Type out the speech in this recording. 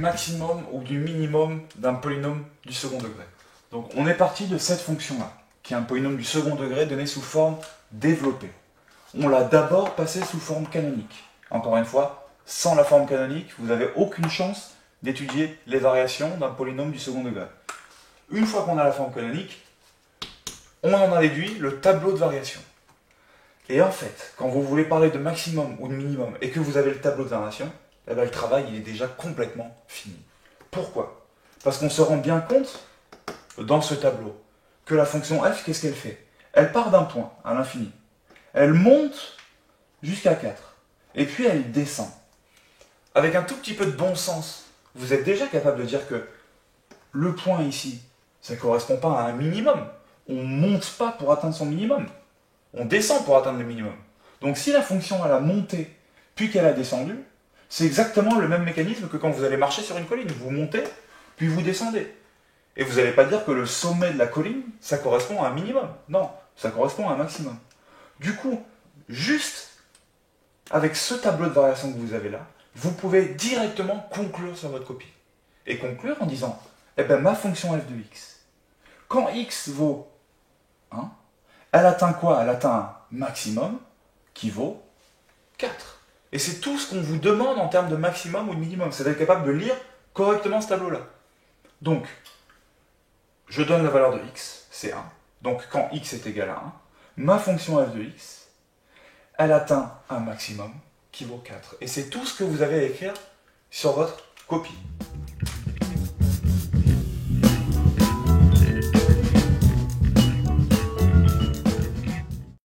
maximum ou du minimum d'un polynôme du second degré. Donc on est parti de cette fonction-là, qui est un polynôme du second degré donné sous forme développée. On l'a d'abord passé sous forme canonique. Encore une fois, sans la forme canonique, vous n'avez aucune chance d'étudier les variations d'un polynôme du second degré. Une fois qu'on a la forme canonique, on en a déduit le tableau de variation. Et en fait, quand vous voulez parler de maximum ou de minimum et que vous avez le tableau de variation, eh bien, le travail il est déjà complètement fini. Pourquoi? Parce qu'on se rend bien compte, dans ce tableau, que la fonction f, qu'est-ce qu'elle fait? Elle part d'un point, à l'infini. Elle monte jusqu'à 4. Et puis elle descend. Avec un tout petit peu de bon sens, vous êtes déjà capable de dire que le point ici, ça ne correspond pas à un minimum. On ne monte pas pour atteindre son minimum. On descend pour atteindre le minimum. Donc si la fonction elle a monté, puis qu'elle a descendu, c'est exactement le même mécanisme que quand vous allez marcher sur une colline. Vous montez, puis vous descendez. Et vous n'allez pas dire que le sommet de la colline, ça correspond à un minimum. Non, ça correspond à un maximum. Du coup, juste avec ce tableau de variation que vous avez là, vous pouvez directement conclure sur votre copie. Et conclure en disant, eh bien ma fonction f de x, quand x vaut 1, elle atteint quoi? Elle atteint un maximum qui vaut 4. Et c'est tout ce qu'on vous demande en termes de maximum ou de minimum. C'est d'être capable de lire correctement ce tableau-là. Donc, je donne la valeur de x, c'est 1. Donc, quand x est égal à 1, ma fonction f de x, elle atteint un maximum qui vaut 4. Et c'est tout ce que vous avez à écrire sur votre copie.